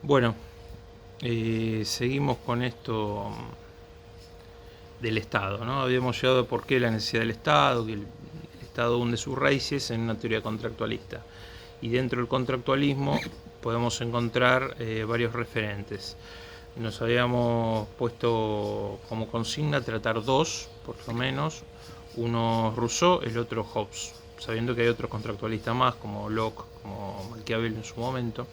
Bueno, seguimos con esto del Estado, ¿no? Habíamos llegado a por qué la necesidad del Estado, que el Estado hunde sus raíces en una teoría contractualista. Y dentro del contractualismo podemos encontrar varios referentes. Nos habíamos puesto como consigna tratar dos, por lo menos, uno Rousseau, el otro Hobbes, sabiendo que hay otros contractualistas más, como Locke, como Maquiavelo en su momento.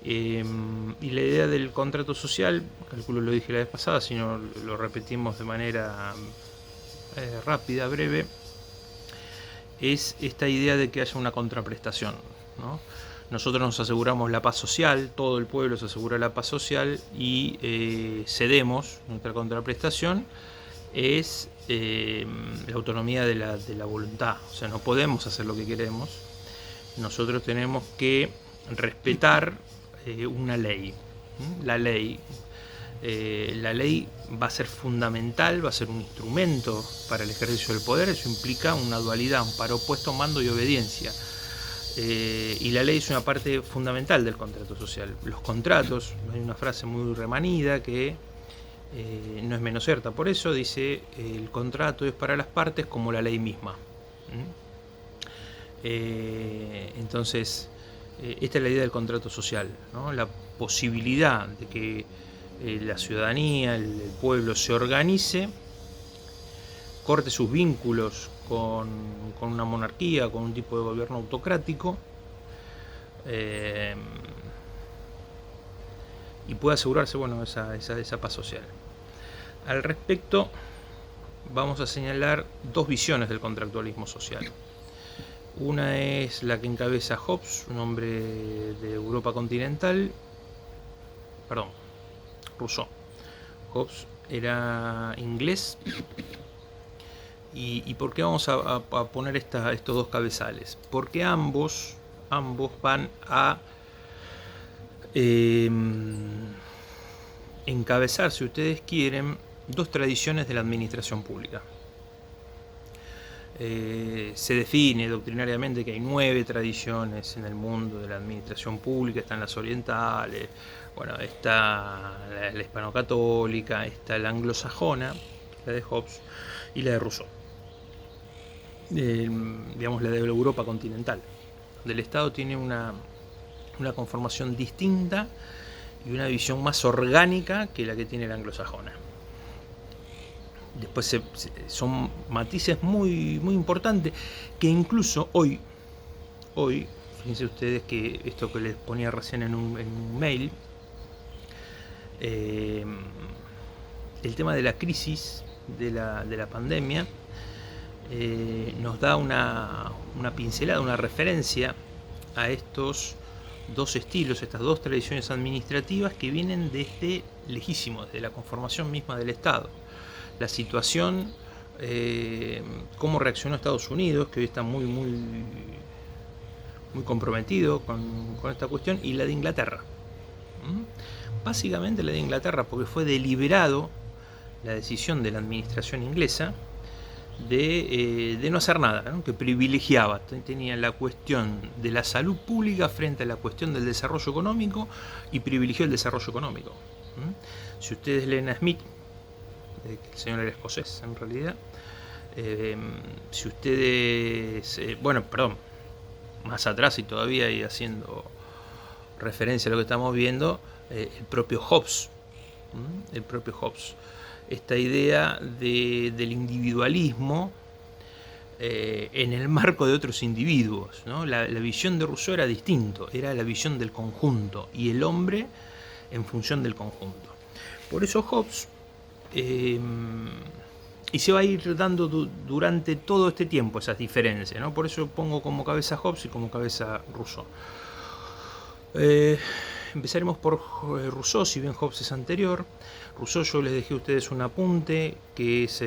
Y la idea del contrato social, calculo lo dije la vez pasada, si no lo repetimos de manera rápida, breve, es esta idea de que haya una contraprestación, ¿no? Nosotros nos aseguramos la paz social, todo el pueblo se asegura la paz social y cedemos nuestra contraprestación es la autonomía de la voluntad. O sea, no podemos hacer lo que queremos. Nosotros tenemos que respetar una ley. La ley va a ser fundamental, va a ser un instrumento para el ejercicio del poder. Eso implica una dualidad, un par opuesto, mando y obediencia. Y la ley es una parte fundamental del contrato social. Los contratos, hay una frase muy remanida que no es menos cierta, por eso dice el contrato es para las partes como la ley misma. Entonces, esta es la idea del contrato social, ¿no? La posibilidad de que la ciudadanía, el pueblo se organice, corte sus vínculos con una monarquía, con un tipo de gobierno autocrático, y pueda asegurarse, bueno, esa paz social. Al respecto, vamos a señalar dos visiones del contractualismo social. Una es la que encabeza Hobbes, un hombre de Europa continental, perdón, Rousseau. Hobbes era inglés. ¿Y por qué vamos a poner estos dos cabezales? Porque ambos van a encabezar, si ustedes quieren, dos tradiciones de la administración pública. Se define doctrinariamente que hay 9 tradiciones en el mundo de la administración pública. Están las orientales, bueno, está la hispano-católica, está la anglosajona, la de Hobbes, y la de Rousseau, digamos la de Europa continental, donde el Estado tiene una conformación distinta y una visión más orgánica que la que tiene la anglosajona. Después son matices muy, muy importantes que incluso hoy, fíjense ustedes que esto que les ponía recién en un mail, el tema de la crisis de la pandemia nos da una pincelada, una referencia a estos dos estilos, estas dos tradiciones administrativas que vienen desde lejísimos, desde la conformación misma del Estado. La situación, cómo reaccionó Estados Unidos, que hoy está muy comprometido con esta cuestión, y la de Inglaterra. Básicamente la de Inglaterra, porque fue deliberado la decisión de la administración inglesa de no hacer nada, ¿no? Que privilegiaba, tenía la cuestión de la salud pública frente a la cuestión del desarrollo económico y privilegió el desarrollo económico. Si ustedes leen a Smith, el señor era escocés en realidad, si ustedes, más atrás y todavía y haciendo referencia a lo que estamos viendo, el propio Hobbes, esta idea del individualismo en el marco de otros individuos, ¿no? La visión de Rousseau era distinto, era la visión del conjunto y el hombre en función del conjunto. Por eso Hobbes, y se va a ir dando durante todo este tiempo esas diferencias, ¿no? Por eso pongo como cabeza Hobbes y como cabeza Rousseau. Empezaremos por Rousseau, si bien Hobbes es anterior. Rousseau, yo les dejé a ustedes un apunte que es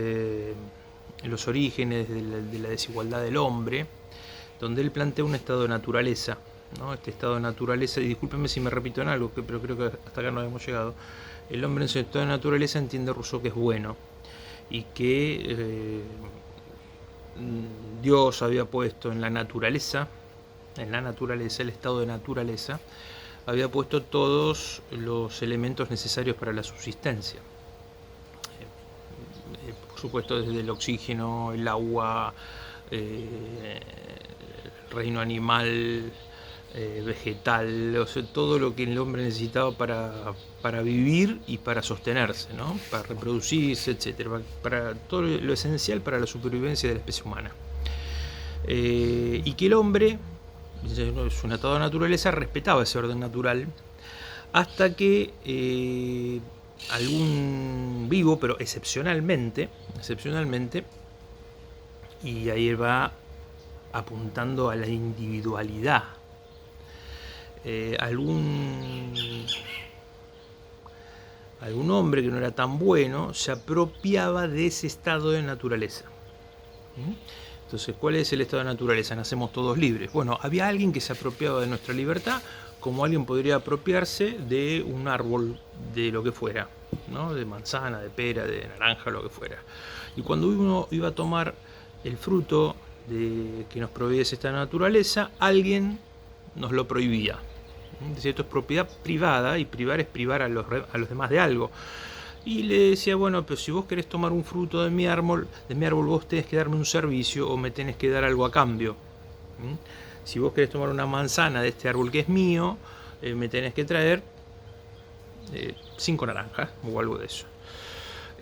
los orígenes de la desigualdad del hombre, donde él plantea un estado de naturaleza, ¿no? Este estado de naturaleza, y discúlpenme si me repito en algo, pero creo que hasta acá no hemos llegado. El hombre en su estado de naturaleza entiende Rousseau que es bueno y que Dios había puesto en la naturaleza, el estado de naturaleza, había puesto todos los elementos necesarios para la subsistencia. Por supuesto, desde el oxígeno, el agua, el reino animal, vegetal, o sea, todo lo que el hombre necesitaba para vivir y para sostenerse, ¿no? Para reproducirse, etc. Para todo lo esencial para la supervivencia de la especie humana. Y que el hombre, su naturaleza, respetaba ese orden natural hasta que algún vivo, pero excepcionalmente, y ahí va apuntando a la individualidad, algún hombre que no era tan bueno se apropiaba de ese estado de naturaleza. Entonces, ¿cuál es el estado de naturaleza? Nacemos todos libres. Bueno, había alguien que se apropiaba de nuestra libertad, como alguien podría apropiarse de un árbol, de lo que fuera, ¿no? De manzana, de pera, de naranja, lo que fuera. Y cuando uno iba a tomar el fruto que nos proveía esta naturaleza, alguien nos lo prohibía. Decía, esto es propiedad privada, y privar es privar a los demás de algo. Y le decía, bueno, pero si vos querés tomar un fruto de mi árbol, vos tenés que darme un servicio o me tenés que dar algo a cambio. Si vos querés tomar una manzana de este árbol que es mío, me tenés que traer 5 naranjas o algo de eso.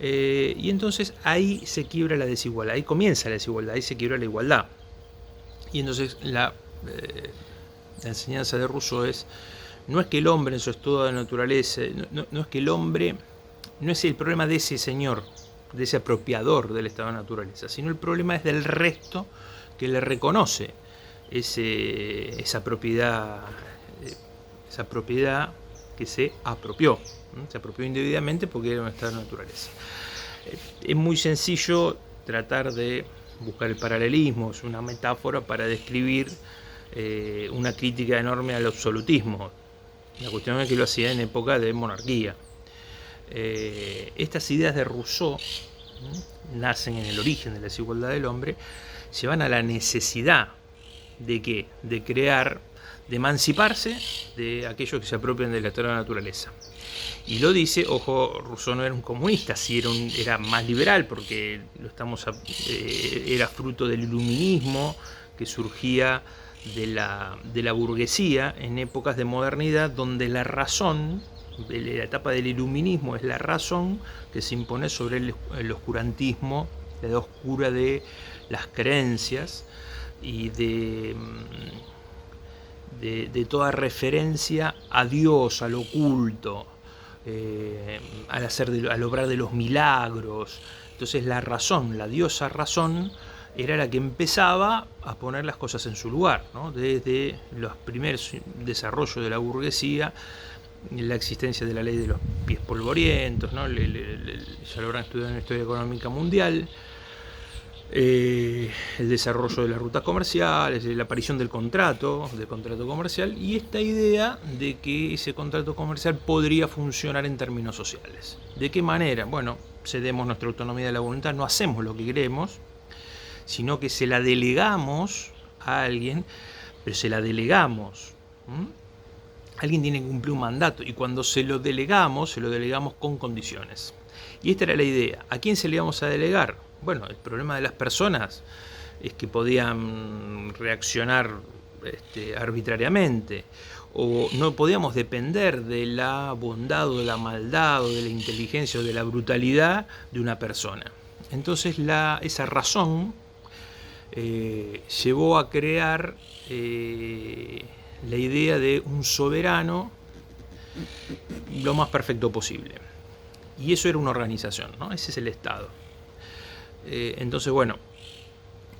Y entonces ahí se quiebra la desigualdad, ahí comienza la desigualdad, ahí se quiebra la igualdad. Y entonces la enseñanza de Rousseau no es que el hombre en su estado de naturaleza, no es que el hombre, no es el problema de ese señor, de ese apropiador del estado de naturaleza, sino el problema es del resto que le reconoce esa propiedad que se apropió indebidamente porque era un estado de naturaleza. Es muy sencillo tratar de buscar el paralelismo, es una metáfora para describir una crítica enorme al absolutismo. La cuestión es que lo hacía en época de monarquía. Estas ideas de Rousseau nacen en el origen de la desigualdad del hombre, llevan a la necesidad de crear, de emanciparse de aquellos que se apropian del estado de la naturaleza. Y lo dice, ojo, Rousseau no era un comunista, sí era más liberal, porque era fruto del iluminismo que surgía de la burguesía en épocas de modernidad, donde la razón, la etapa del iluminismo, es la razón que se impone sobre el oscurantismo, la edad oscura de las creencias y de toda referencia a Dios, al oculto, al obrar de los milagros. Entonces la razón, la diosa razón, era la que empezaba a poner las cosas en su lugar, ¿no? Desde los primeros desarrollos de la burguesía, la existencia de la ley de los pies polvorientos, ¿no? Ya lo habrán estudiado en la historia económica mundial, el desarrollo de las rutas comerciales, la aparición del contrato comercial, y esta idea de que ese contrato comercial podría funcionar en términos sociales. ¿De qué manera? Bueno, cedemos nuestra autonomía de la voluntad, no hacemos lo que queremos, sino que se la delegamos a alguien, pero se la delegamos. Alguien tiene que cumplir un mandato, y cuando se lo delegamos con condiciones. Y esta era la idea. ¿A quién se le íbamos a delegar? Bueno, el problema de las personas es que podían reaccionar arbitrariamente, o no podíamos depender de la bondad o de la maldad o de la inteligencia o de la brutalidad de una persona. Entonces esa razón llevó a crear la idea de un soberano lo más perfecto posible. Y eso era una organización, ¿no? Ese es el Estado. Entonces, bueno,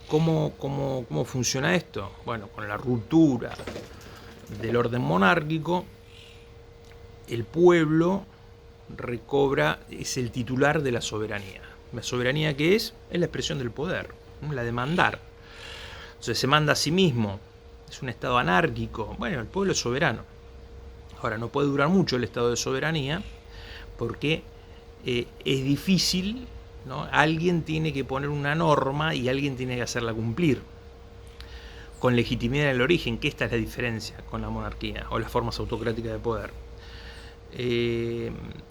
¿cómo funciona esto? Bueno, con la ruptura del orden monárquico, el pueblo es el titular de la soberanía. La soberanía, ¿qué es? Es la expresión del poder, la de mandar. Entonces se manda a sí mismo. Es un estado anárquico. Bueno, el pueblo es soberano. Ahora, no puede durar mucho el estado de soberanía porque es difícil, ¿no? Alguien tiene que poner una norma y alguien tiene que hacerla cumplir. con legitimidad en el origen, que esta es la diferencia con la monarquía o las formas autocráticas de poder.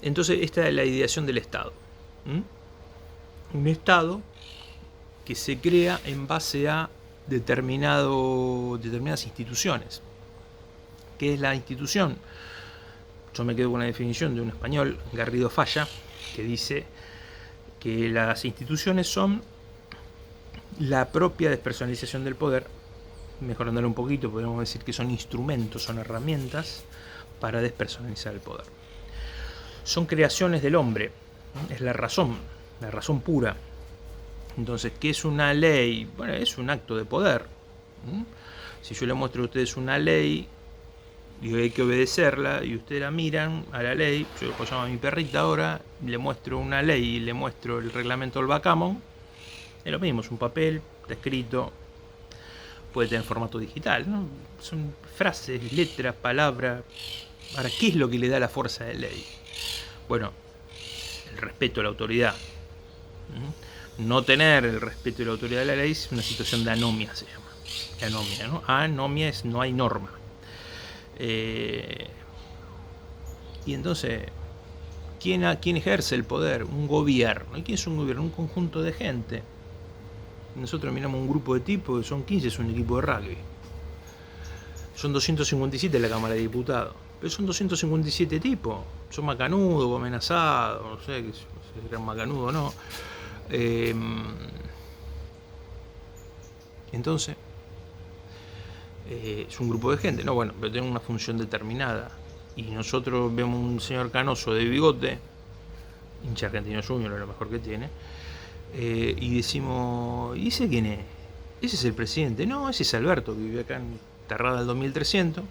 Entonces esta es la ideación del Estado. Un Estado que se crea en base a determinadas instituciones. ¿Qué es la institución? Yo me quedo con una definición de un español, Garrido Falla, que dice que las instituciones son la propia despersonalización del poder. Mejorándolo un poquito, podemos decir que son instrumentos, son herramientas para despersonalizar el poder. Son creaciones del hombre, es la razón pura. Entonces, ¿qué es una ley? Bueno, es un acto de poder. Si yo le muestro a ustedes una ley y hay que obedecerla y ustedes la miran a la ley, yo lo llamo a mi perrita ahora, le muestro una ley y le muestro el reglamento del backgammon, es lo mismo, es un papel, está escrito, puede tener formato digital, ¿no? Son frases, letras, palabras. Ahora, ¿qué es lo que le da la fuerza de ley? Bueno, el respeto a la autoridad. No tener el respeto y la autoridad de la ley es una situación de anomia, se llama. Anomia, ¿no? Anomia es no hay norma. Y entonces, ¿quién ejerce el poder? Un gobierno. ¿Y quién es un gobierno? Un conjunto de gente. Nosotros miramos un grupo de tipos, son 15, es un equipo de rugby. Son 257 en la Cámara de Diputados. Pero son 257 tipos. Son macanudos, amenazados, no sé si eran macanudos o no. Entonces, es un grupo de gente, no, bueno, pero tiene una función determinada. Y nosotros vemos un señor canoso de bigote, hincha Argentino Junior, lo mejor que tiene, y decimos, ¿y ese quién es? Ese es el presidente. No, ese es Alberto, que vive acá en Terral 2300.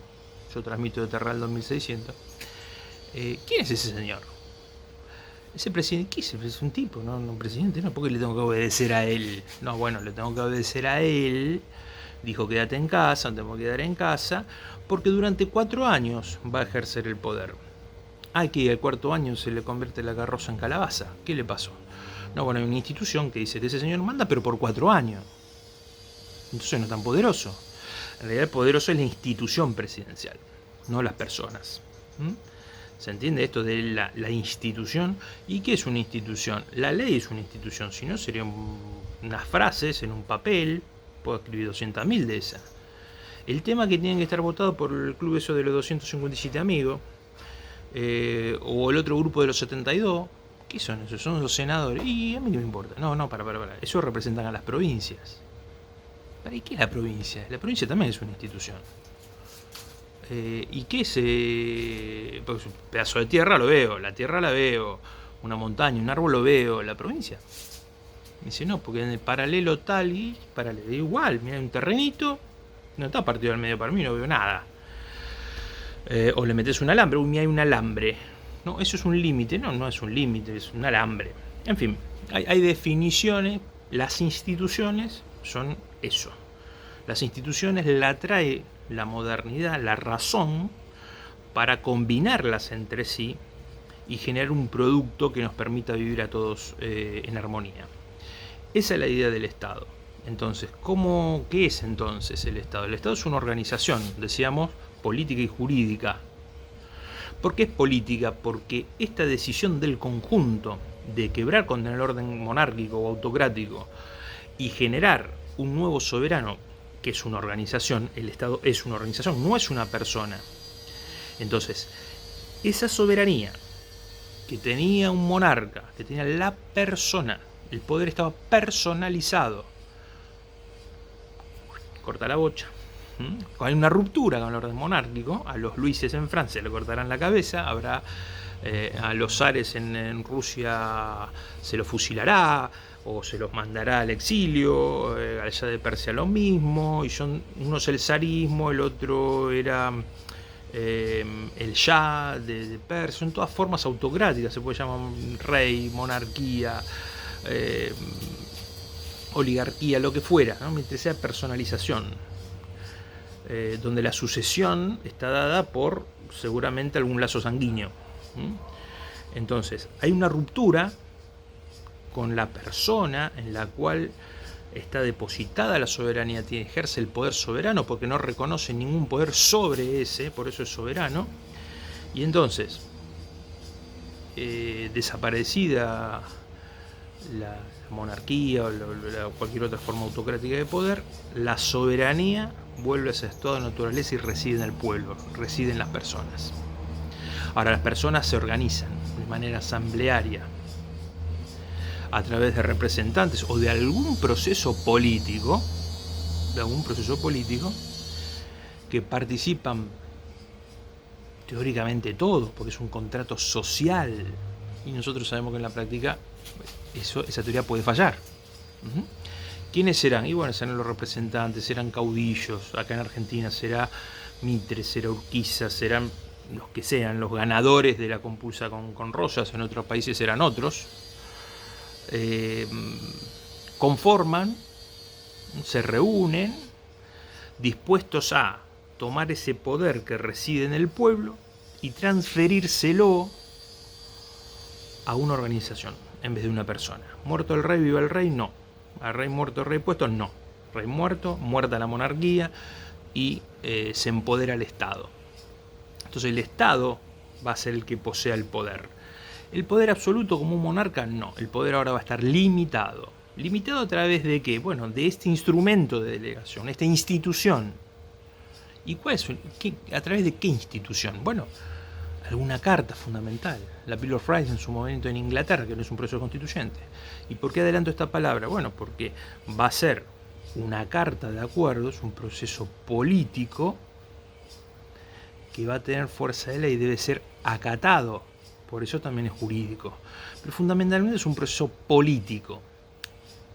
Yo transmito de Terral 2600. ¿Quién es ese señor? Ese presidente, ¿qué es? Es un tipo, no un presidente, no, ¿por qué le tengo que obedecer a él? No, bueno, le tengo que obedecer a él. Dijo, quédate en casa, tengo que quedar en casa, porque durante 4 años va a ejercer el poder. Ay, que al 4.º año se le convierte la carroza en calabaza. ¿Qué le pasó? No, bueno, hay una institución que dice que ese señor manda, pero por 4 años. Entonces no es tan poderoso. En realidad el poderoso es la institución presidencial, no las personas. ¿Se entiende esto de la institución? ¿Y qué es una institución? La ley es una institución, si no serían unas frases en un papel. Puedo escribir 200.000 de esas. El tema que tienen que estar votados por el club eso de los 257 amigos, o el otro grupo de los 72, ¿qué son esos? Son los senadores. Y a mí no me importa. No, para. Eso representan a las provincias. ¿Y qué es la provincia? La provincia también es una institución. ¿Y qué es? Pues un pedazo de tierra lo veo, la tierra la veo, una montaña, un árbol lo veo, la provincia. Me dice, no, porque en el paralelo tal y paralelo igual, mira, hay un terrenito, no está partido al medio para mí, no veo nada. O le metes un alambre, mira, hay un alambre. No, eso es un límite, no es un límite, es un alambre. En fin, hay definiciones, las instituciones son eso. Las instituciones la trae la modernidad, la razón, para combinarlas entre sí y generar un producto que nos permita vivir a todos en armonía. Esa es la idea del Estado. Entonces, ¿qué es entonces el Estado? El Estado es una organización, decíamos, política y jurídica. ¿Por qué es política? Porque esta decisión del conjunto de quebrar con el orden monárquico o autocrático y generar un nuevo soberano, que es una organización, el Estado es una organización, no es una persona. Entonces, esa soberanía que tenía un monarca, que tenía la persona, el poder estaba personalizado. Corta la bocha. Hay una ruptura con el orden monárquico. A los Luises en Francia le cortarán la cabeza. Habrá a los zares en Rusia se los fusilará o se los mandará al exilio. Allá de Persia lo mismo. Y uno es el zarismo, el otro era el Shah de Persia. Son todas formas autocráticas. Se puede llamar rey, monarquía, oligarquía, lo que fuera, ¿no? Mientras sea personalización, donde la sucesión está dada por seguramente algún lazo sanguíneo. Entonces hay una ruptura con la persona en la cual está depositada la soberanía, ejerce el poder soberano porque no reconoce ningún poder sobre ese, por eso es soberano. Y entonces, desaparecida la monarquía o cualquier otra forma autocrática de poder, la soberanía vuelve a ese estado de naturaleza y reside en el pueblo, reside en las personas. Ahora, las personas se organizan de manera asamblearia a través de representantes o de algún proceso político, que participan teóricamente todos, porque es un contrato social, y nosotros sabemos que en la práctica esa teoría puede fallar. ¿Quiénes serán? Y bueno, serán los representantes, serán caudillos, acá en Argentina será Mitre, será Urquiza, serán los que sean, los ganadores de la compulsa con Rosas, en otros países serán otros. Conforman, se reúnen, dispuestos a tomar ese poder que reside en el pueblo y transferírselo a una organización en vez de una persona. Muerto el rey, viva el rey, no. Al rey muerto, rey puesto, no. Rey muerto, muerta la monarquía y se empodera el Estado. Entonces el Estado va a ser el que posea el poder. El poder absoluto como un monarca, no. El poder ahora va a estar limitado. ¿Limitado a través de qué? Bueno, de este instrumento de delegación, esta institución. ¿Y cuál es? ¿A través de qué institución? Bueno, alguna carta fundamental. La Bill of Rights en su momento en Inglaterra, que no es un proceso constituyente. ¿Y por qué adelanto esta palabra? Bueno, porque va a ser una carta de acuerdos, un proceso político que va a tener fuerza de ley, debe ser acatado. Por eso también es jurídico. Pero fundamentalmente es un proceso político.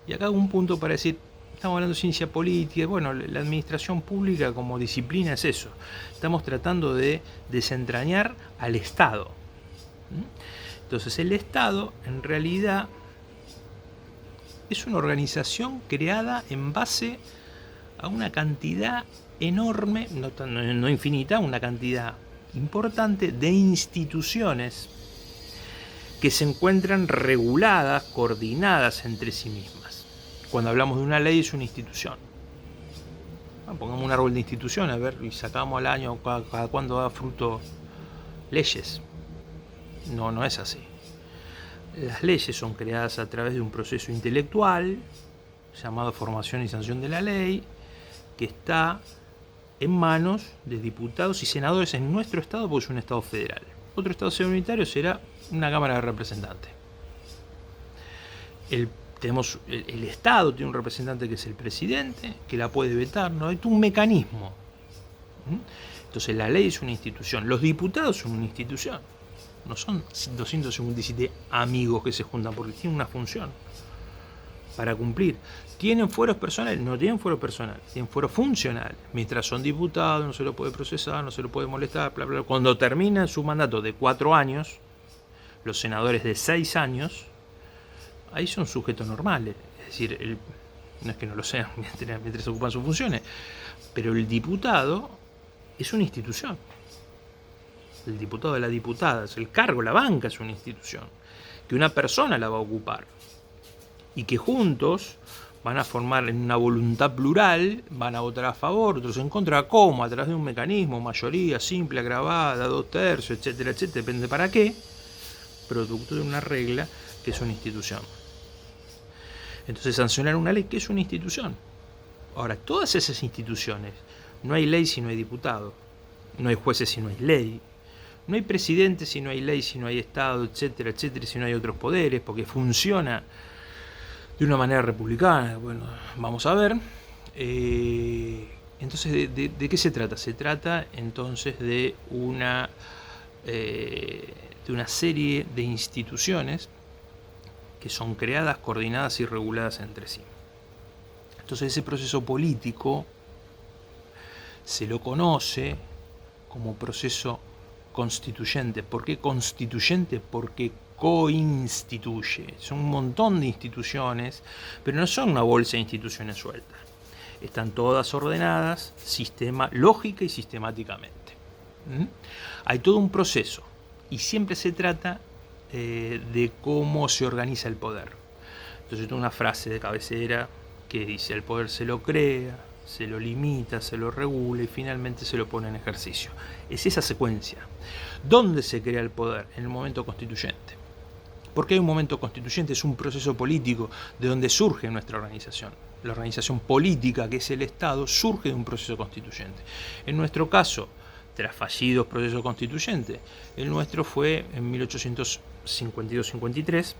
Y acá hago un punto para decir, estamos hablando de ciencia política, bueno, la administración pública como disciplina es eso. Estamos tratando de desentrañar al Estado. Entonces el Estado en realidad es una organización creada en base a una cantidad enorme, no infinita, una cantidad importante de instituciones que se encuentran reguladas, coordinadas entre sí mismas. Cuando hablamos de una ley es una institución. Pongamos un árbol de institución, a ver, y sacamos al año cada cuando da fruto leyes. No es así. Las leyes son creadas a través de un proceso intelectual llamado formación y sanción de la ley, que está en manos de diputados y senadores en nuestro estado, porque es un estado federal. Otro estado unitario será una Cámara de Representantes. Tenemos el Estado, tiene un representante que es el presidente, que la puede vetar, no hay un mecanismo. Entonces la ley es una institución, los diputados son una institución, no son 257 amigos que se juntan, porque tienen una función para cumplir. ¿Tienen fueros personales? No tienen fueros personales, tienen fueros funcionales. Mientras son diputados no se lo puede procesar, no se lo puede molestar, bla, bla, bla. Cuando terminan su mandato de 4 años, los senadores de 6 años, ahí son sujetos normales. Es decir, no es que no lo sean mientras ocupan sus funciones, pero el diputado es una institución. El diputado de la diputada, el cargo, la banca es una institución, que una persona la va a ocupar y que juntos van a formar en una voluntad plural, van a votar a favor, otros en contra. ¿Cómo? A través de un mecanismo, mayoría simple, agravada, 2/3, etcétera, etcétera, depende para qué, producto de una regla que es una institución. Entonces, sancionar una ley que es una institución. Ahora, todas esas instituciones, no hay ley si no hay diputado, no hay jueces si no hay ley, no hay presidente si no hay ley, si no hay Estado, etcétera, etcétera, si no hay otros poderes, porque funciona de una manera republicana. Bueno, vamos a ver. Entonces, ¿de qué se trata? Se trata entonces de una serie de instituciones que son creadas, coordinadas y reguladas entre sí. Entonces ese proceso político se lo conoce como proceso constituyente. ¿Por qué constituyente? Porque coinstituye. Son un montón de instituciones, pero no son una bolsa de instituciones sueltas. Están todas ordenadas, lógica y sistemáticamente. Hay todo un proceso y siempre se trata de cómo se organiza el poder. Entonces tengo una frase de cabecera que dice: el poder se lo crea, se lo limita, se lo regula y finalmente se lo pone en ejercicio. Es esa secuencia. ¿Dónde se crea el poder? En el momento constituyente. ¿Por qué hay un momento constituyente? Es un proceso político de donde surge nuestra organización. La organización política, que es el Estado, surge de un proceso constituyente. En nuestro caso, tras fallidos procesos constituyentes, el nuestro fue en 1852-53.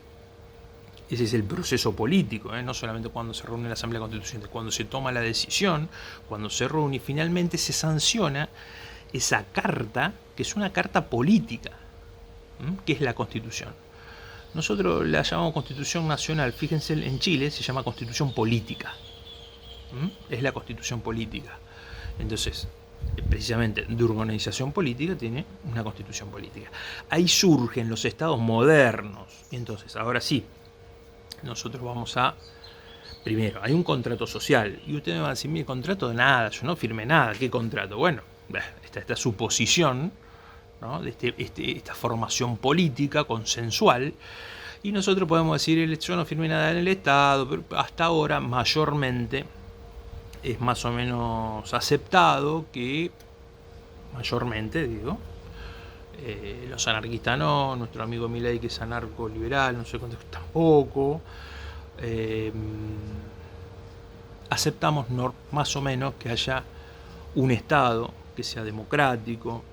Ese es el proceso político, no solamente cuando se reúne la Asamblea Constituyente, cuando se toma la decisión, cuando se reúne y finalmente se sanciona esa carta, que es una carta política, que es la Constitución. Nosotros la llamamos Constitución Nacional, fíjense, en Chile se llama Constitución Política. Es la Constitución Política. Entonces, precisamente de organización política tiene una Constitución Política. Ahí surgen los estados modernos. Y entonces, ahora sí, nosotros vamos a... Primero, hay un contrato social. Y ustedes me van a decir: mire, contrato de nada, yo no firmé nada. ¿Qué contrato? Bueno, esta suposición, ¿no? De esta formación política consensual, y nosotros podemos decir: yo no firmé nada en el Estado, pero hasta ahora mayormente es más o menos aceptado que, mayormente digo, los anarquistas no, nuestro amigo Milei, que es anarco-liberal, no sé cuánto, tampoco, aceptamos más o menos que haya un Estado que sea democrático,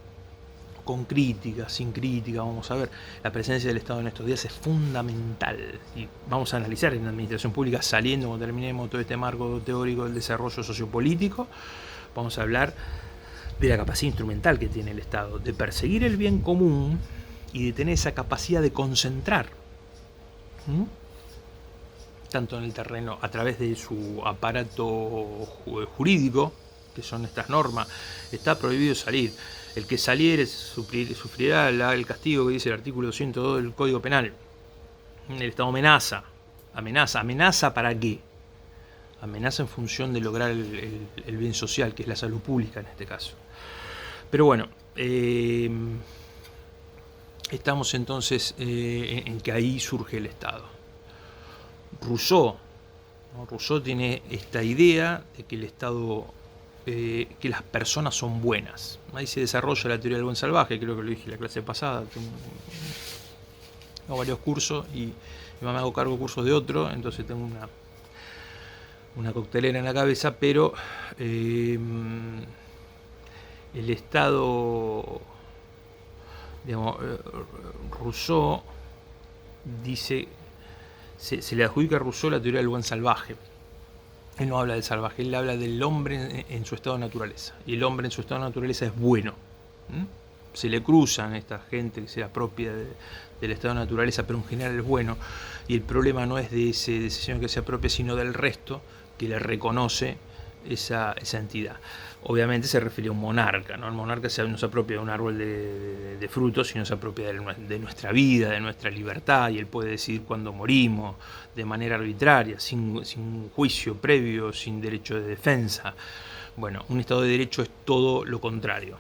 con crítica, sin crítica. Vamos a ver, la presencia del Estado en estos días es fundamental y vamos a analizar en la administración pública, saliendo cuando terminemos todo este marco teórico del desarrollo sociopolítico. Vamos a hablar de la capacidad instrumental que tiene el Estado de perseguir el bien común y de tener esa capacidad de concentrar, tanto en el terreno a través de su aparato jurídico, que son estas normas. Está prohibido salir. El que saliere sufrirá el castigo que dice el artículo 202 del Código Penal. El Estado amenaza. ¿Amenaza para qué? Amenaza en función de lograr el bien social, que es la salud pública en este caso. Pero bueno, estamos entonces en que ahí surge el Estado. Rousseau tiene esta idea de que el Estado... que las personas son buenas. Ahí se desarrolla la teoría del buen salvaje, creo que lo dije en la clase pasada. Tengo varios cursos y me hago cargo de cursos de otro, entonces tengo una coctelera en la cabeza, pero el Estado, digamos, Rousseau dice, se le adjudica a Rousseau la teoría del buen salvaje. Él no habla del salvaje, él habla del hombre en su estado de naturaleza. Y el hombre en su estado de naturaleza es bueno. Se le cruzan esta gente que se apropia del estado de naturaleza, pero en general es bueno. Y el problema no es de ese señor que se apropia, sino del resto que le reconoce esa entidad. Obviamente se refiere a un monarca, ¿no? El monarca no se apropia de un árbol de frutos, sino se apropia de nuestra vida, de nuestra libertad, y él puede decidir cuándo morimos, de manera arbitraria, sin juicio previo, sin derecho de defensa. Bueno, un Estado de Derecho es todo lo contrario,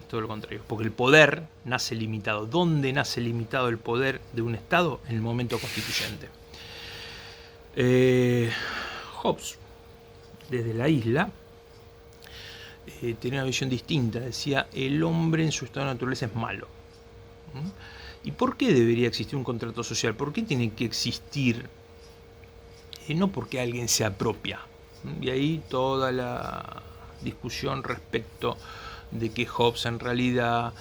todo lo contrario, porque el poder nace limitado. ¿Dónde nace limitado el poder de un Estado? En el momento constituyente. Hobbes, desde la isla, tenía una visión distinta. Decía: el hombre en su estado de naturaleza es malo. ¿Y por qué debería existir un contrato social? ¿Por qué tiene que existir? No porque alguien se apropia. Y ahí toda la discusión respecto de que Hobbes en realidad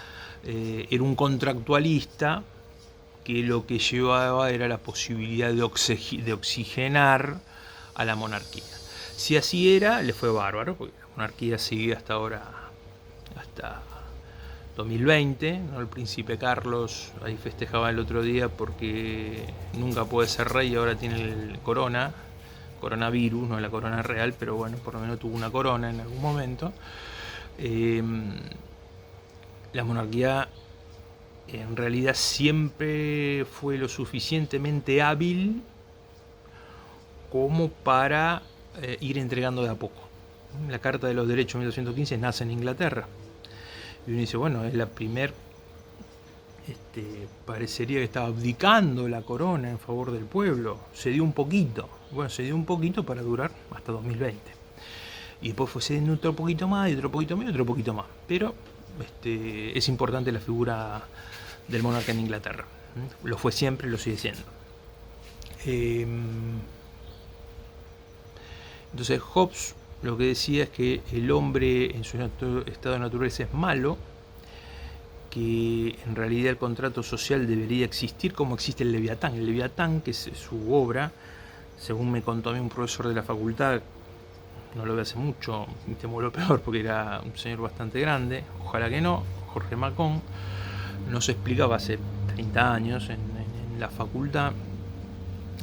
era un contractualista, que lo que llevaba era la posibilidad de oxigenar a la monarquía. Si así era, le fue bárbaro, porque la monarquía sigue hasta ahora, hasta 2020, ¿no? El príncipe Carlos ahí festejaba el otro día porque nunca puede ser rey y ahora tiene el coronavirus, no la corona real, pero bueno, por lo menos tuvo una corona en algún momento. La monarquía en realidad siempre fue lo suficientemente hábil como para ir entregando de a poco. La Carta de los Derechos de 1215 nace en Inglaterra. Y uno dice, bueno, es la primer parecería que estaba abdicando la corona en favor del pueblo. Se dio un poquito. Bueno, se dio un poquito para durar hasta 2020. Y después fue cediendo otro poquito más, y otro poquito más, y otro poquito más. Pero es importante la figura del monarca en Inglaterra. Lo fue siempre y lo sigue siendo. Entonces Hobbes lo que decía es que el hombre en su estado de naturaleza es malo, que en realidad el contrato social debería existir como existe el Leviatán. El Leviatán, que es su obra, según me contó a mí un profesor de la facultad, no lo ve hace mucho, me temo lo peor porque era un señor bastante grande, ojalá que no, Jorge Macón, nos explicaba hace 30 años en la facultad,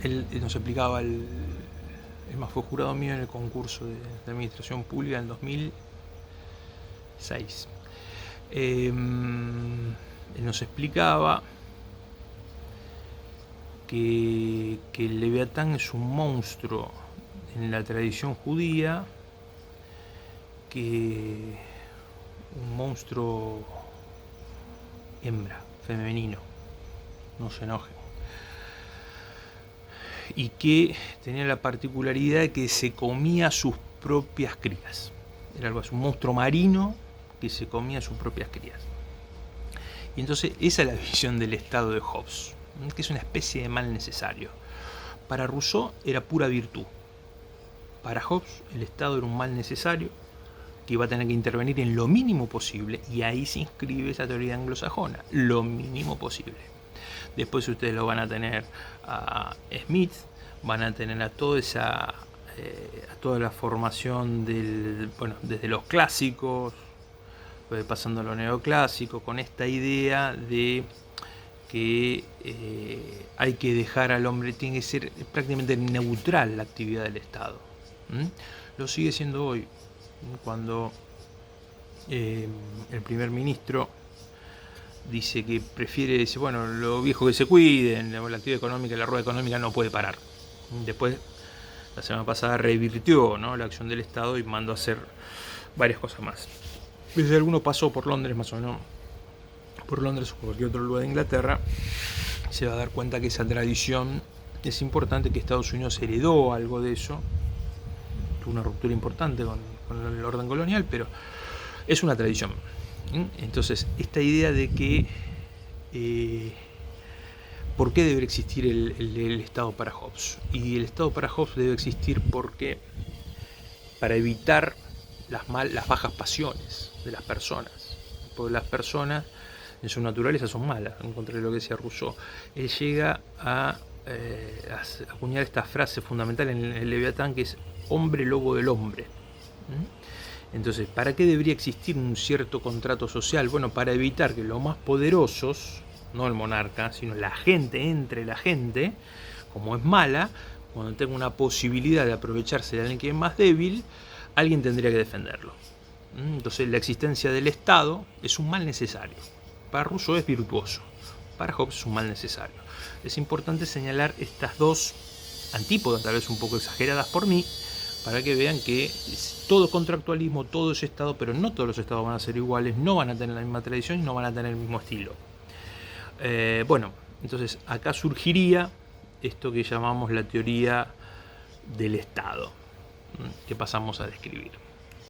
él nos explicaba, es más, fue jurado mío en el concurso de administración pública en 2006. Él nos explicaba que el Leviatán es un monstruo en la tradición judía, que un monstruo hembra, femenino, no se enojen, y que tenía la particularidad de que se comía sus propias crías. Era algo así, un monstruo marino que se comía sus propias crías. Y entonces esa es la visión del estado de Hobbes, que es una especie de mal necesario. Para Rousseau era pura virtud. Para Hobbes el estado era un mal necesario que iba a tener que intervenir en lo mínimo posible, y ahí se inscribe esa teoría anglosajona, lo mínimo posible. Después ustedes lo van a tener a Smith, van a tener a toda esa a toda la formación desde los clásicos, pasando a lo neoclásico, con esta idea de que hay que dejar al hombre, tiene que ser prácticamente neutral la actividad del Estado. Lo sigue siendo hoy, cuando el primer ministro dice que prefiere, dice, bueno, los viejos que se cuiden, la actividad económica, la rueda económica no puede parar. Después, la semana pasada revirtió, ¿no?, la acción del Estado y mandó a hacer varias cosas más. Si alguno pasó por Londres, más o menos, por Londres o cualquier otro lugar de Inglaterra, se va a dar cuenta que esa tradición es importante, que Estados Unidos heredó algo de eso. Tuvo una ruptura importante con el orden colonial, pero es una tradición. Entonces, esta idea de que ¿por qué debe existir el Estado para Hobbes? Y el Estado para Hobbes debe existir porque para evitar las bajas pasiones de las personas. Porque las personas en su naturaleza son malas, en contra de lo que decía Rousseau. Él llega a acuñar esta frase fundamental en el Leviatán, que es hombre lobo del hombre. Entonces, ¿para qué debería existir un cierto contrato social? Bueno, para evitar que los más poderosos, no el monarca, sino la gente, entre la gente, como es mala, cuando tenga una posibilidad de aprovecharse de alguien que es más débil, alguien tendría que defenderlo. Entonces, la existencia del Estado es un mal necesario. Para Rousseau es virtuoso, para Hobbes es un mal necesario. Es importante señalar estas dos antípodas, tal vez un poco exageradas por mí, para que vean que todo contractualismo, todo es Estado, pero no todos los Estados van a ser iguales, no van a tener la misma tradición y no van a tener el mismo estilo. Bueno, entonces acá surgiría esto que llamamos la teoría del Estado, que pasamos a describir.